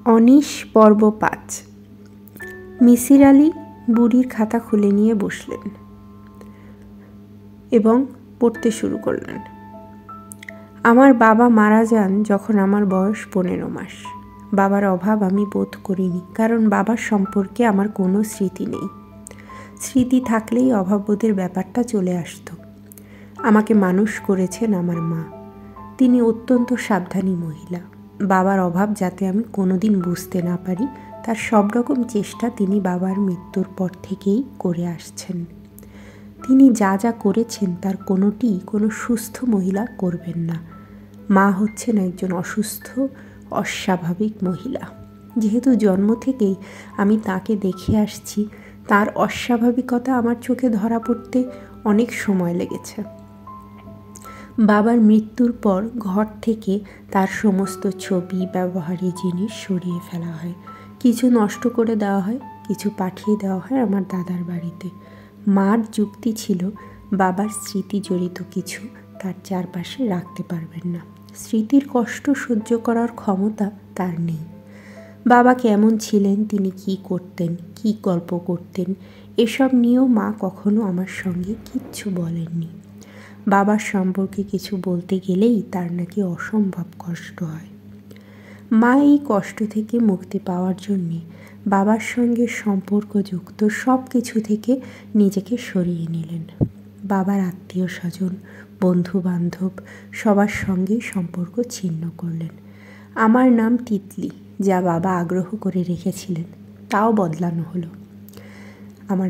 Anise পর্ব ৫। মিসির আলি বুড়ির খাতা খুলে নিয়ে বসলেন এবং পড়তে শুরু করলেন। আমার বাবা মারা যান যখন আমার বয়স ১৫ মাস। বাবার অভাব আমি বোধ করিনি, কারণ বাবার সম্পর্কে আমার কোনো স্মৃতি নেই। স্মৃতি থাকলেই অভাববোধের ব্যাপারটা চলে আসতো। আমাকে মানুষ করেছেন আমার মা। তিনি অত্যন্ত সাবধানী মহিলা। বাবার অভাব যাতে আমি কোনোদিন বুঝতে না পারি, তার সব রকম চেষ্টা তিনি বাবার মৃত্যুর পর থেকেই করে আসছেন। তিনি যা যা করেছেন তার কোনোটিই কোনো সুস্থ মহিলা করবেন না। মা হচ্ছেন একজন অসুস্থ, অস্বাভাবিক মহিলা। যেহেতু জন্ম থেকেই আমি তাকে দেখে আসছি, তার অস্বাভাবিকতা আমার চোখে ধরা পড়তে অনেক সময় লেগেছে। বাবার মৃত্যুর পর ঘর থেকে তার সমস্ত ছবি, ব্যবহারী জিনিস সরিয়ে ফেলা হয়। কিছু নষ্ট করে দেওয়া হয়, কিছু পাঠিয়ে দেওয়া হয় আমার দাদার বাড়িতে। মার যুক্তি ছিল, বাবার স্মৃতি জড়িত কিছু তার চারপাশে রাখতে পারবেন না। স্মৃতির কষ্ট সহ্য করার ক্ষমতা তার নেই। বাবা কেমন ছিলেন, তিনি কি করতেন, কি গল্প করতেন, এসব নিয়েও মা কখনো আমার সঙ্গে কিচ্ছু বলেননি। বাবার সম্পর্কে কিছু বলতে গেলেই তার নাকি অসম্ভব কষ্ট হয়। মা এই কষ্ট থেকে মুক্তি পাওয়ার জন্যে বাবার সঙ্গে সম্পর্কযুক্ত সব কিছু থেকে নিজেকে সরিয়ে নিলেন। বাবার আত্মীয় স্বজন, বন্ধু বান্ধব সবার সঙ্গেই সম্পর্ক ছিন্ন করলেন। আমার নাম তিতলি, যা বাবা আগ্রহ করে রেখেছিলেন, তাও বদলানো হলো। আমার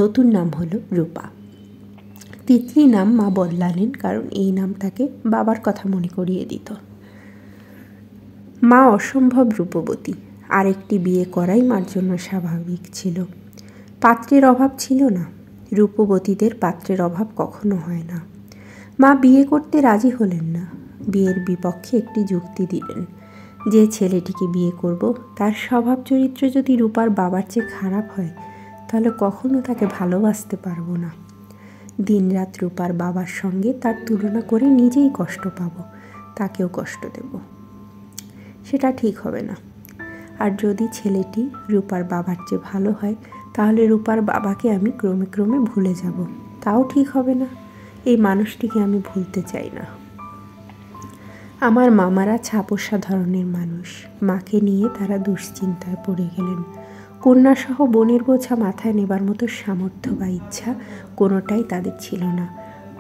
নতুন নাম হলো রূপা। তিতলি নাম মা বদলালেন, কারণ এই নাম তাকে বাবার কথা মনে করিয়ে দিত। মা অসম্ভব রূপবতী, আরেকটি বিয়ে করাই মার জন্য স্বাভাবিক ছিল। পাত্রের অভাব ছিল না। রূপবতীদের পাত্রের অভাব কখনো হয় না। মা বিয়ে করতে রাজি হলেন না। বিয়ের বিপক্ষে একটি যুক্তি দিলেন, যে ছেলেটিকে বিয়ে করব তার স্বভাব চরিত্র যদি রূপার বাবার চেয়ে খারাপ হয়, তাহলে কখনো তাকে ভালোবাসতে পারবো না। দিনরাত রূপার বাবার সঙ্গে তার তুলনা করে নিজেই কষ্ট পাব, তাকেও কষ্ট দেব। সেটা ঠিক হবে না। আর যদি ছেলেটি রূপার বাবার চেয়ে ভালো হয়, তাহলে রূপার বাবাকে আমি ক্রমে ক্রমে ভুলে যাব, তাও ঠিক হবে না। এই মানুষটিকে আমি ভুলতে চাই না। আমার মামারা ছাপোষা ধরনের মানুষ। মাকে নিয়ে তারা দুশ্চিন্তায় পড়ে গেলেন। কন্যাসহ বোনের বোঝা মাথায় নেবার মতো সামর্থ্য বা ইচ্ছা কোনোটাই তাদের ছিল না।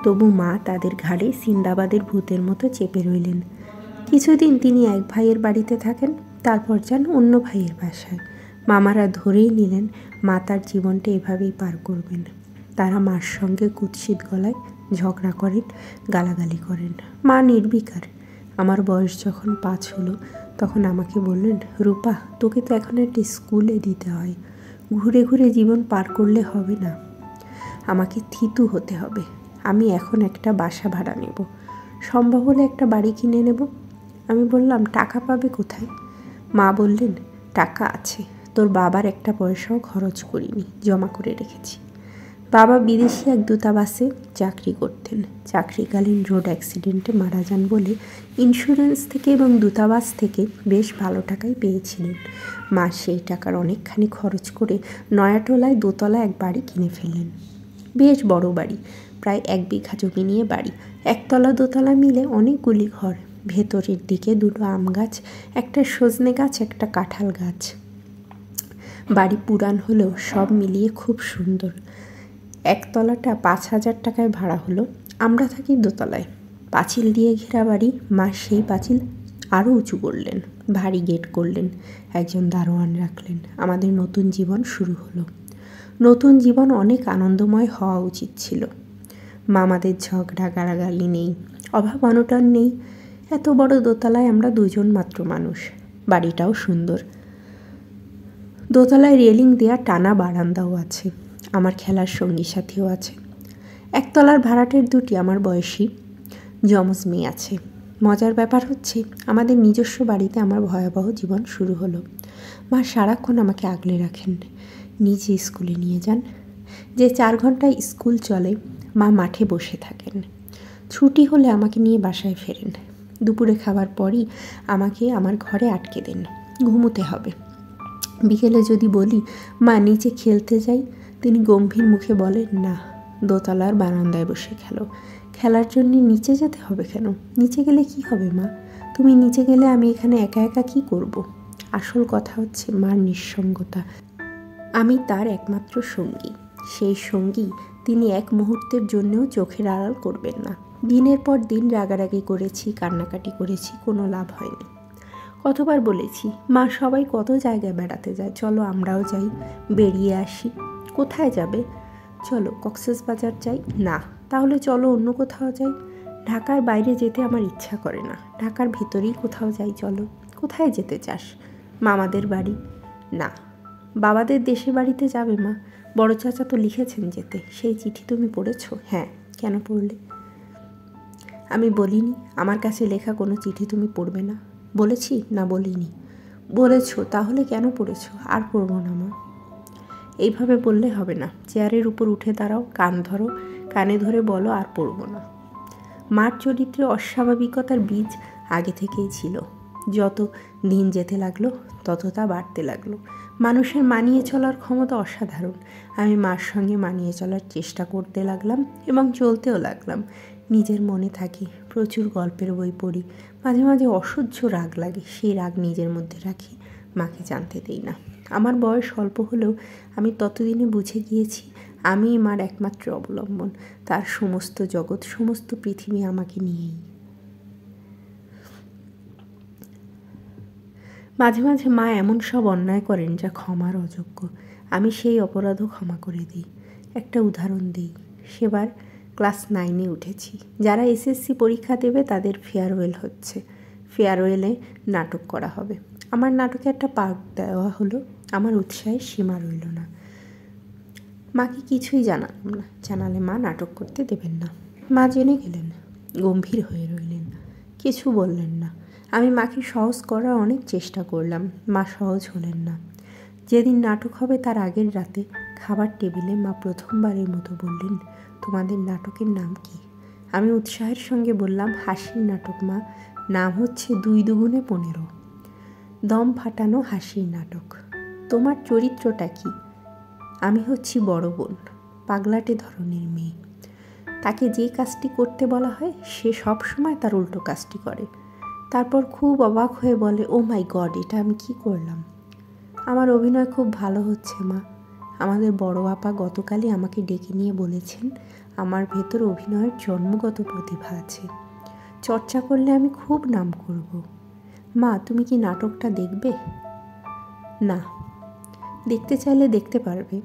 তবু মা তাদের ঘাড়ে সিন্দাবাদের ভূতের মতো চেপে রইলেন। কিছুদিন তিনি এক ভাইয়ের বাড়িতে থাকেন, তারপর যান অন্য ভাইয়ের বাসায়। মামারা ধরেই নিলেন মা তার জীবনটা এভাবেই পার করবেন। তারা মার সঙ্গে কুৎসিত গলায় ঝগড়া করেন, গালাগালি করেন। মা নির্বিকার। আমার বয়স যখন ৫ হলো, তখন আমাকে বললেন, রূপা, তোকে তো এখন একটা স্কুলে দিতে হয়। ঘুরে ঘুরে জীবন পার করলে হবে না, আমাকে থিতু হতে হবে। আমি এখন একটা বাসা ভাড়া নেব, সম্ভব হলে একটা বাড়ি কিনে নেব। আমি বললাম, টাকা পাবে কোথায়? মা বললেন, টাকা আছে, তোর বাবার একটা পয়সাও খরচ করিনি, জমা করে রেখেছি। বাবা বিদেশি এক দূতাবাসে চাকরি করতেন। চাকরিকালীন রোড অ্যাক্সিডেন্টে মারা যান বলে ইন্স্যুরেন্স থেকে এবং দূতাবাস থেকে বেশ ভালো টাকাই পেয়েছিলেন। মা সেই টাকার অনেকখানি খরচ করে নয়াটোলায় দোতলা এক বাড়ি কিনে ফেললেন। বেশ বড় বাড়ি, প্রায় ১ বিঘা জমি নিয়ে বাড়ি। একতলা দোতলা মিলে অনেকগুলি ঘর। ভেতরের দিকে 2টো আম গাছ, একটা সজনে গাছ, একটা কাঁঠাল গাছ। বাড়ি পুরান হলেও সব মিলিয়ে খুব সুন্দর। একতলাটা ৫,০০০ টাকায় ভাড়া হলো। আমরা থাকি দোতলায়। পাঁচিল দিয়ে ঘেরা বাড়ি। মা সেই পাঁচিল আরও উঁচু করলেন, ভারী গেট করলেন, একজন দারোয়ান রাখলেন। আমাদের নতুন জীবন শুরু হলো। নতুন জীবন অনেক আনন্দময় হওয়া উচিত ছিল। মামাদের ঝগড়া গালাগালি নেই, অভাব অনটন নেই। এত বড় দোতলায় আমরা 2জন মাত্র মানুষ। বাড়িটাও সুন্দর। দোতলায় রেলিং দেওয়া টানা বারান্দাও আছে। আমার খেলার সঙ্গী সাথীও আছে। একতলার ভাড়াটের 2টি আমার বয়সী যমজ মেয়ে আছে। মজার ব্যাপার হচ্ছে, আমাদের নিজস্ব বাড়িতে আমার ভয়াবহ জীবন শুরু হলো। মা সারাক্ষণ আমাকে আগলে রাখেন, নিজে স্কুলে নিয়ে যান। যে 4 ঘন্টায় স্কুল চলে, মা মাঠে বসে থাকেন। ছুটি হলে আমাকে নিয়ে বাসায় ফেরেন। দুপুরে খাবার পরই আমাকে আমার ঘরে আটকে দেন। ঘুমোতে হবে। বিকেলে যদি বলি মা নিচে খেলতে যাই, তিনি গম্ভীর মুখে বলেন, না, দোতলার বারান্দায় বসে খেলো। খেলার জন্য নিচে যেতে হবে কেন? নিচে গেলে কি হবে মা? তুমি নিচে গেলে আমি এখানে একা একা কি করব? আসল কথা হচ্ছে মার নিঃসঙ্গতা। আমি তার একমাত্র সঙ্গী। সেই সঙ্গী তিনি এক মুহূর্তের জন্যও চোখের আড়াল করবেন না। দিনের পর দিন রাগারাগি করেছি, কান্নাকাটি করেছি, কোনো লাভ হয়নি। কতবার বলেছি, মা সবাই কত জায়গায় বেড়াতে যায়, চলো আমরাও যাই, বেরিয়ে আসি। কোথায় যাবে? চলো কক্সবাজার যাই। না, তাহলে চলো অন্য কোথাও যাই। ঢাকার বাইরে যেতে আমার ইচ্ছা করে না, ঢাকার ভেতরেই কোথাও যাই চলো। কোথায় যেতে চাস? মামাদের বাড়ি। না, বাবাদের দেশে বাড়িতে যাবে মা? বড় চাচা তো লিখেছেন যেতে। সেই চিঠি তুমি পড়েছো? হ্যাঁ। কেন পড়লে? আমি বলিনি আমার কাছে লেখা কোনো চিঠি তুমি পড়বে না? বলেছি না বলিনি? বলেছো, তাহলে কেন পড়েছো? আর পড়বো না মা। এইভাবে বললে হবে না। চেয়ারের উপর উঠে দাঁড়াও, কান ধরো, কানে ধরে বলো আর পড়বো না। মার চরিত্রে অস্বাভাবিকতার বীজ আগে থেকেই ছিল। যত দিন যেতে লাগলো তত তা বাড়তে লাগলো। মানুষের মানিয়ে চলার ক্ষমতা অসাধারণ। আমি মার সঙ্গে মানিয়ে চলার চেষ্টা করতে লাগলাম এবং চলতেও লাগলাম। নিজের মনে থাকি, প্রচুর গল্পের বই পড়ি, মাঝে মাঝে অসহ্য রাগ লাগে, সেই রাগ নিজের মধ্যে রাখি, মাকে জানতে দেই না। আমার বয়স অল্প হলেও আমি ততদিনে বুঝে গিয়েছি আমিই মার একমাত্র অবলম্বন। তার সমস্ত জগৎ, সমস্ত পৃথিবী আমাকে নিয়েই। মাঝে মাঝে মা এমন সব অন্যায় করেন যা ক্ষমার অযোগ্য। আমি সেই অপরাধও ক্ষমা করে দিই। একটা উদাহরণ দিই। সেবার ক্লাস 9-এ উঠেছি। যারা এসএসসি পরীক্ষা দেবে তাদের ফেয়ারওয়েল হচ্ছে। ফেয়ারওয়েলে নাটক করা হবে। আমার নাটকে একটা পার্ট দেওয়া হলো। আমার উৎসাহের সীমা রইল না। মাকে কিছুই জানালাম না, জানালে মা নাটক করতে দেবেন না। মা জেনে গেলেন, গম্ভীর হয়ে রইলেন, কিছু বললেন না। আমি মাকে সহজ করার অনেক চেষ্টা করলাম, মা সহজ হলেন না। যেদিন নাটক হবে তার আগের রাতে খাবার টেবিলে মা প্রথমবারের মতো বললেন, তোমাদের নাটকের নাম কি? আমি উৎসাহের সঙ্গে বললাম, হাসির নাটক মা, নাম হচ্ছে 2 দুগুণে 15। দম ফাটানো হাসির নাটক। তোমার চরিত্রটা কি? আমি হচ্ছি বড় বোন, পাগলাটে ধরনের মেয়ে। তাকে যে কাজটি করতে বলা হয় সে সব সময় তার উল্টো কাজটি করে। তারপর খুব অবাক হয়ে বলে, ও মাই গড, এটা আমি কি করলাম? আমার অভিনয় খুব ভালো হচ্ছে মা। আমাদের বড় আপা গতকালই আমাকে ডেকে নিয়ে বলেছেন আমার ভেতর অভিনয়ের জন্মগত প্রতিভা আছে, চর্চা করলে আমি খুব নাম করব। মা, তুমি কি নাটকটা দেখবে? না, দেখতে চাইলে দেখতে পারবে।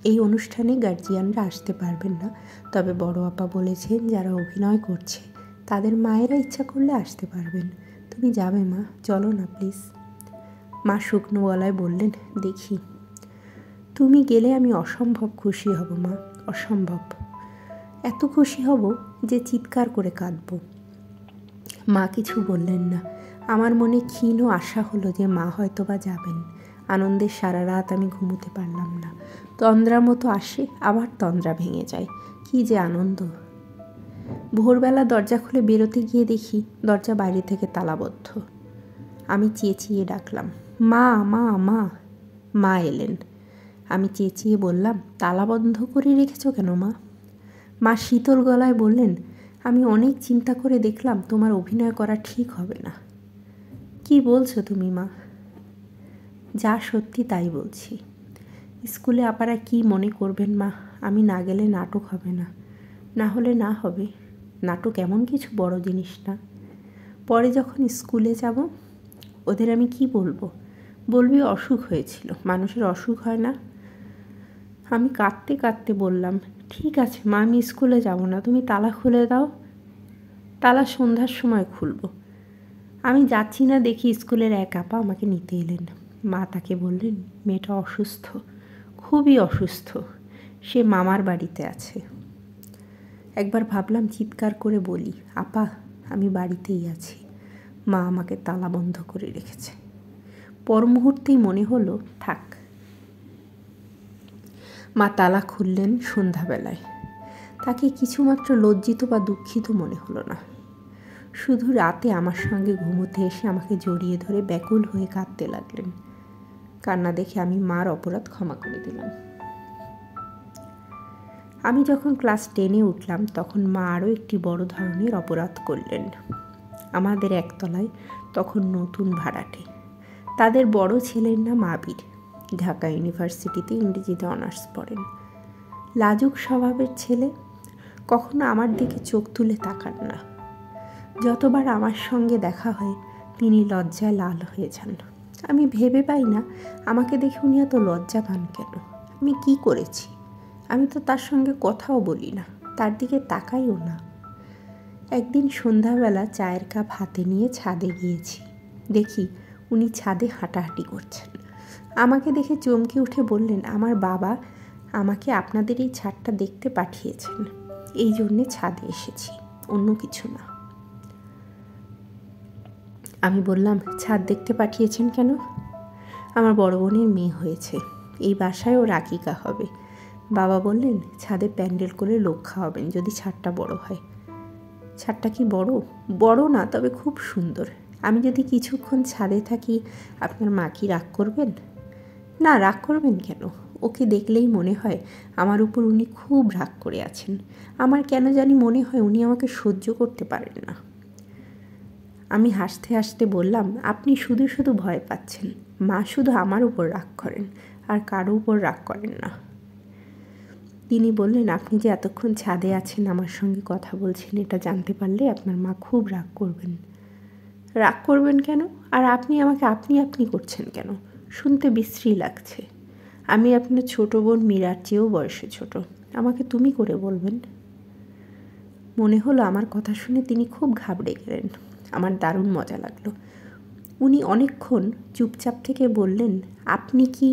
এই অনুষ্ঠানে গার্জিয়ানরা আসতে পারবেন না, তবে বড় আপা বলেছেন যারা অভিনয় করছে তাদের মায়েরা ইচ্ছা করলে আসতে পারবেন। তুমি যাবে মা? চলো না প্লিজ। মা শুকনো গলায় বললেন, দেখি। তুমি গেলে আমি অসম্ভব খুশি হব মা, অসম্ভব। এত খুশি হব যে চিৎকার করে কাঁদব। মা কিছু বললেন না। আমার মনে ক্ষীণ আশা হলো যে মা হয়তো বা যাবেন। আনন্দের সারা রাত আমি ঘুমোতে পারলাম না। তন্দ্রা মতো আসে, আবার তন্দ্রা ভেঙে যায়। কি যে আনন্দ! ভোরবেলা দরজা খুলে বেরোতে গিয়ে দেখি দরজা বাইরে থেকে তালাবদ্ধ। আমি চেঁচিয়ে ডাকলাম, মা মা মা। মা এলেন। আমি চেঁচিয়ে বললাম, তালা বন্ধ করে রেখেছ কেন মা? মা শীতল গলায় বললেন, আমি অনেক চিন্তা করে দেখলাম তোমার অভিনয় করা ঠিক হবে না। কি বলছো তুমি মা? যা সত্যি তাই বলছি। স্কুলে আপারা কি মনে করবেন মা? আমি না গেলে নাটক হবে না। না হলে না হবে, নাটক এমন কিছু বড় জিনিস না। পরে যখন স্কুলে যাব ওদের আমি কি বলবো? বলবি অসুখ হয়েছিল। মানুষের অসুখ হয় না? আমি কাঁদতে কাঁদতে বললাম, ঠিক আছে মা, আমি স্কুলে যাব না, তুমি তালা খুলে দাও। তালা সন্ধ্যার সময় খুলব। আমি যাচ্ছি না দেখি স্কুলের এক আপা আমাকে নিতে এলেন। মা তাকে বললেন, মেয়েটা অসুস্থ, খুবই অসুস্থ, সে মামার বাড়িতে আছে। একবার ভাবলাম চিৎকার করে বলি, আপা আমি বাড়িতেই আছি, মা আমাকে তালা বন্ধ করে রেখেছে। পর মুহূর্তেই মনে হলো থাক। মা তালা খুললেন সন্ধ্যাবেলায়। তাকে কিছুমাত্র লজ্জিত বা দুঃখিত মনে হলো না। শুধু রাতে আমার সঙ্গে ঘুমোতে এসে আমাকে জড়িয়ে ধরে ব্যাকুল হয়ে কাঁদতে লাগলেন। কান্না দেখে আমি মার অপরাধ ক্ষমা করে দিলাম। আমি যখন ক্লাস 10-এ উঠলাম তখন মা আরও একটি বড় ধরনের অপরাধ করলেন। আমাদের একতলায় তখন নতুন ভাড়াটে। তাদের বড় ছেলের নাম আবির। ঢাকা ইউনিভার্সিটিতে ইংরেজিতে অনার্স পড়েন। লাজুক স্বভাবের ছেলে, কখনো আমার দিকে চোখ তুলে তাকান না। যতবার আমার সঙ্গে দেখা হয় তিনি লজ্জায় লাল হয়ে যান। আমি ভেবে পাই না আমাকে দেখে উনি এত লজ্জা পান কেন। আমি কি করেছি? আমি তো তার সঙ্গে কথাও বলি না, তার দিকে তাকাইও না। একদিন সন্ধ্যাবেলা চায়ের কাপ হাতে নিয়ে ছাদে গিয়েছি। দেখি উনি ছাদে হাঁটাহাঁটি করছেন। আমাকে দেখে চমকে উঠে বললেন, আমার বাবা আমাকে আপনাদের এই ছাদটা দেখতে পাঠিয়েছেন, এই জন্যে ছাদে এসেছি, অন্য কিছু না। আমি বললাম, ছাদ দেখতে পাঠিয়েছেন কেন? আমার বড় বোনের মেয়ে হয়েছে, এই বাসায় ওর আকিকা হবে। বাবা বললেন ছাদে প্যান্ডেল করে লোক খাওয়াবেন যদি ছাদটা বড় হয়। ছাদটা কি বড়? বড় না, তবে খুব সুন্দর। আমি যদি কিছুক্ষণ ছাদে থাকি আপনার মা কি রাগ করবেন? না, রাগ করবেন কেন? ওকে দেখলেই মনে হয় আমার উপর উনি খুব রাগ করে আছেন। আমার কেন জানি মনে হয় উনি আমাকে সহ্য করতে পারেন না। আমি হাসতে হাসতে বললাম, আপনি শুধু শুধু ভয় পাচ্ছেন। মা শুধু আমার উপর রাগ করেন, আর কারো উপর রাগ করেন না। তিনি বললেন, আপনি যে এতক্ষণ ছাদে আছেন আমার সঙ্গে কথা বলছেন, এটা জানতে পারলে আপনার মা খুব রাগ করবেন। রাগ করবেন কেন? আর আপনি আমাকে আপনি আপনি করছেন কেন? শুনতে বিশ্রী লাগছে। আমি আপনার ছোট বোন মীরার চেয়েও বয়সে ছোট, আমাকে তুমি করে বলবেন? মনে হলো আমার কথা শুনে তিনি খুব ঘাবড়ে গেলেন। আমার দারুণ মজা লাগলো। উনি অনেকক্ষণ চুপচাপ থেকে বললেন, আপনি কি,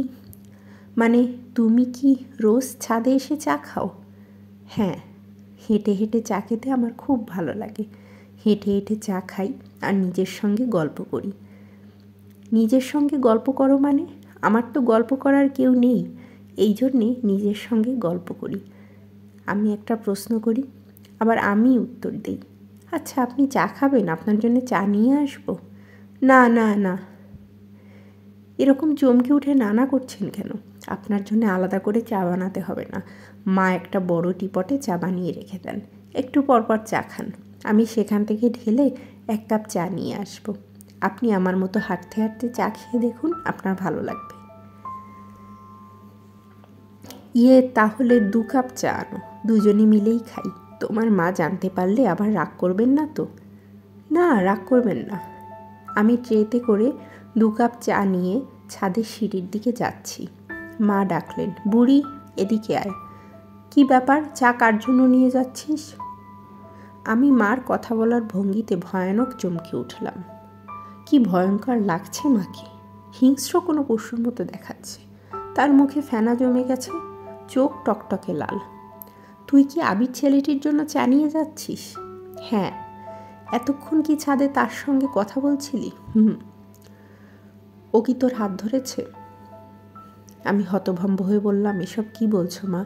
মানে তুমি কি রোজ ছাদে এসে চা খাও? হ্যাঁ, হেঁটে হেঁটে চা খেতে আমার খুব ভালো লাগে। হেঁটে হেঁটে চা খাই আর নিজের সঙ্গে গল্প করি। নিজের সঙ্গে গল্প করো মানে? আমার তো গল্প করার কেউ নেই, এই জন্যে নিজের সঙ্গে গল্প করি। আমি একটা প্রশ্ন করি, আবার আমি উত্তর দিই। আচ্ছা, আপনি চা খাবেন? আপনার জন্য চা নিয়ে আসবো? না না না। এরকম চমকে উঠে না করছেন কেন? আপনার জন্য আলাদা করে চা বানাতে হবে না। মা একটা বড় টিপটে চা বানিয়ে রেখে দেন, একটু পরপর চা খান। আমি সেখান থেকে ঢেলে 1 কাপ চা নিয়ে আসবো। আপনি আমার মতো হাঁটতে হাঁটতে চা খেয়ে দেখুন, আপনার ভালো লাগবে। তাহলে 2 কাপ চা আনো, দুজনে মিলেই খাই। তোমার মা জানতে পারলে আবার রাগ করবেন না তো? না, রাগ করবেন না। আমি ট্রেতে করে 2 কাপ চা নিয়ে ছাদের সিঁড়ির দিকে যাচ্ছি। মা ডাকলেন, বুড়ি এদিকে আয়। কি ব্যাপার, চা কার জন্য নিয়ে যাচ্ছিস? আমি মার কথা বলার ভঙ্গিতে ভয়ানক চমকে উঠলাম। কি ভয়ঙ্কর লাগছে মাকে, হিংস্র কোনো পশুর মতো দেখাচ্ছে। তার মুখে ফেনা জমে গেছে, চোখ টকটকে লাল। তুই কি আবির ছেলেটির জন্য চা নিয়ে যাচ্ছিস? হ্যাঁ। এতক্ষণ কি ছাদে তার সঙ্গে কথা বলছিলি? ও কি তোর হাত ধরেছে? আমি হতভম্ব হয়ে বললাম, এসব কি বলছো মা?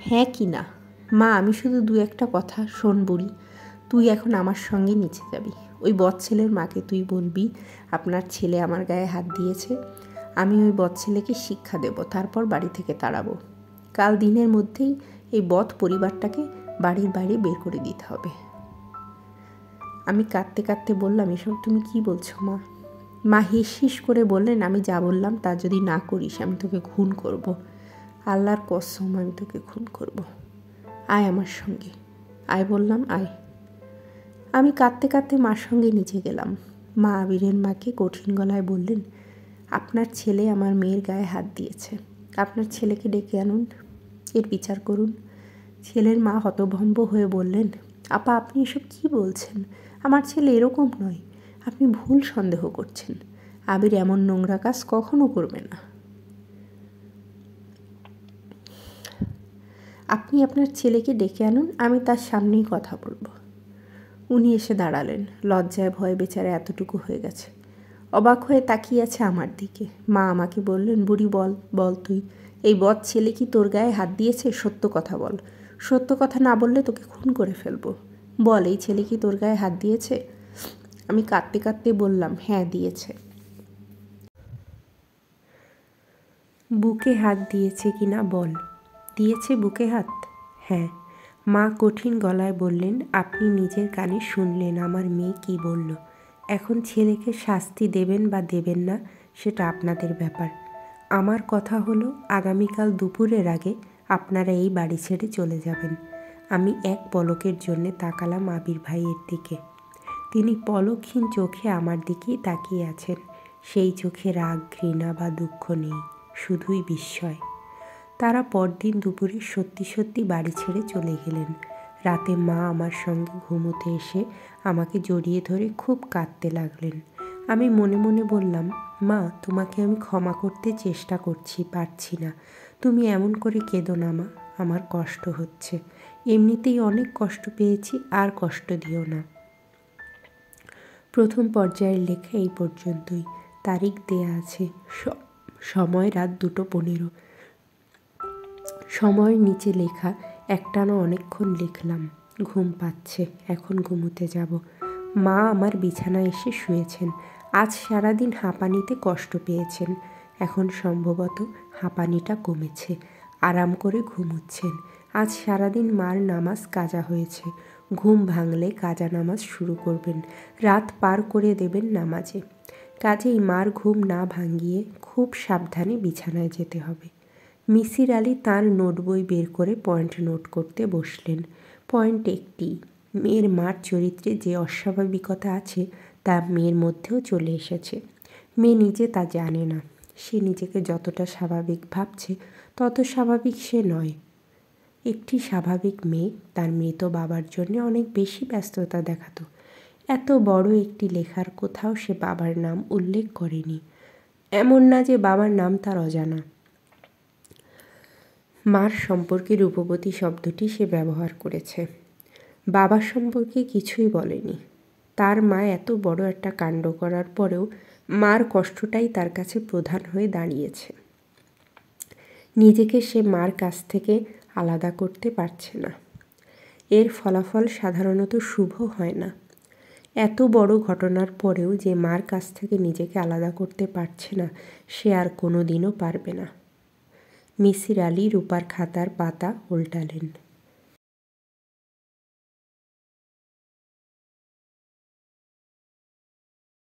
হ্যাঁ কি না? মা, আমি শুধু 2-1টা কথা। শোন বুড়ি, তুই এখন আমার সঙ্গে নিচে যাবি। ওই বদ ছেলের মাকে তুই বলবি আপনার ছেলে আমার গায়ে হাত দিয়েছে। আমি ওই বদ ছেলেকে শিক্ষা দেব, তারপর বাড়ি থেকে তাড়াবো। কাল দিনের মধ্যেই এই বদ পরিবারটাকে বাড়ির বাইরে বের করে দিতে হবে। আমি কাঁদতে কাঁদতে বললাম, এসব তুমি কি বলছো মা? মা হিস করে বললেন, আমি যা বললাম তা যদি না করিস আমি তোকে খুন করব। আল্লাহর কসম, আমি তোকে খুন করব। আয় আমার সঙ্গে, আয় বললাম, আয়। আমি কাঁদতে কাঁদতে মার সঙ্গে নিচে গেলাম। মা আবিরের মাকে কঠিন গলায় বললেন, আপনার ছেলে আমার মেয়ের গায়ে হাত দিয়েছে, আপনার ছেলেকে ডেকে আনুন, এর বিচার করুন। ছেলের মা হতভম্ব হয়ে বললেন, আপা আপনি এসব কি বলছেন? আমার ছেলে এরকম নয়, আপনি ভুল সন্দেহ করছেন। আবির এমন নোংরা কাজ কখনো করবে না। আপনি আপনার ছেলেকে ডেকে আনুন, আমি তার সামনেই কথা বলবো। উনি এসে দাঁড়ালেন। লজ্জায় ভয়ে বেচারা এতটুকু হয়ে গেছে, অবাক হয়ে তাকিয়ে আছে আমার দিকে। মা আমাকে বললেন, বুড়ি বল তুই, এই বদ ছেলে কি তোর গায়ে হাত দিয়েছে? সত্য কথা বল। সত্য কথা না বললে তোকে খুন করে ফেলবো। বল, এই ছেলে কি তোর গায়ে হাত দিয়েছে? আমি কাঁদতে কাঁদতে বললাম, হ্যাঁ দিয়েছে। বুকে হাত দিয়েছে কি না বল। দিয়েছে বুকে হাত? হ্যাঁ। মা কঠিন গলায় বললেন, আপনি নিজের কানে শুনলেন আমার মেয়ে কি বলল। এখন ছেলেকে শাস্তি দেবেন বা দেবেন না সেটা আপনাদের ব্যাপার। আমার কথা হলো, আগামীকাল দুপুরের আগে আপনারা এই বাড়ি ছেড়ে চলে যাবেন। আমি এক পলকের জন্যে তাকালাম আবির ভাইয়ের দিকে। তিনি পলকহীন চোখে আমার দিকেই তাকিয়ে আছেন। সেই চোখে রাগ, ঘৃণা বা দুঃখ নেই, শুধুই বিস্ময়। তারা পরদিন দুপুরে সত্যি সত্যি বাড়ি ছেড়ে চলে গেলেন। রাতে মা আমার সঙ্গে ঘুমোতে এসে আমাকে জড়িয়ে ধরে খুব কাঁদতে লাগলেন। আমি মনে মনে বললাম, মা, তোমাকে আমি ক্ষমা করতে চেষ্টা করছি, পারছি না। তুমি এমন করে কেঁদো না মা, আমার কষ্ট হচ্ছে। এমনিতেই অনেক কষ্ট পেয়েছি, আর কষ্ট দিও না। প্রথম পর্যায়ের লেখা এই পর্যন্তই। তারিখ দেয়া আছে, সময় রাত 2:15। সময়ের নিচে লেখা, একটানা অনেকক্ষণ লিখলাম। ঘুম পাচ্ছে, এখন ঘুমোতে যাব। মা আমার বিছানায় এসে শুয়েছেন। আজ সারাদিন হাঁপানিতে কষ্ট পেয়েছেন, এখন সম্ভবত হাঁপানিটা কমেছে, আরাম করে ঘুমোচ্ছেন। আজ সারাদিন মার নামাজ কাজা হয়েছে, ঘুম ভাঙলে কাজা নামাজ শুরু করবেন, রাত পার করে দেবেন নামাজে। কাজেই মার ঘুম না ভাঙিয়ে খুব সাবধানে বিছানায় যেতে হবে। মিসির আলি তাঁর নোট বই বের করে পয়েন্ট নোট করতে বসলেন। পয়েন্ট একটি, মেয়ের মার চরিত্রে যে অস্বাভাবিকতা আছে তা মেয়ের মধ্যেও চলে এসেছে। মেয়ে নিজে তা জানে না। সে নিজেকে যতটা স্বাভাবিক ভাবছে তত স্বাভাবিক সে নয়। একটি স্বাভাবিক মেয়ে তার মৃত বাবার জন্য অনেক বেশি ব্যস্ততা দেখাতো। এত বড় একটি লেখার কোথাও সে বাবার নাম উল্লেখ করেনি। এমন না যে বাবার নাম তার অজানা। মার সম্পর্কে রূপবতী শব্দটি সে ব্যবহার করেছে, বাবার সম্পর্কে কিছুই বলেনি। তার মা এত বড় একটা কাণ্ড করার পরেও মার কষ্টটাই তার কাছে প্রধান হয়ে দাঁড়িয়েছে। নিজেকে সে মার কাছ থেকে আলাদা করতে পারছে না। এর ফলাফল সাধারণত শুভ হয় না। এত বড় ঘটনার পরেও যে মার কাছ থেকে নিজেকে আলাদা করতে পারছে না, সে আর কোনো দিনও পারবে না। মিসির আলি রূপার খাতার পাতা উল্টালেন।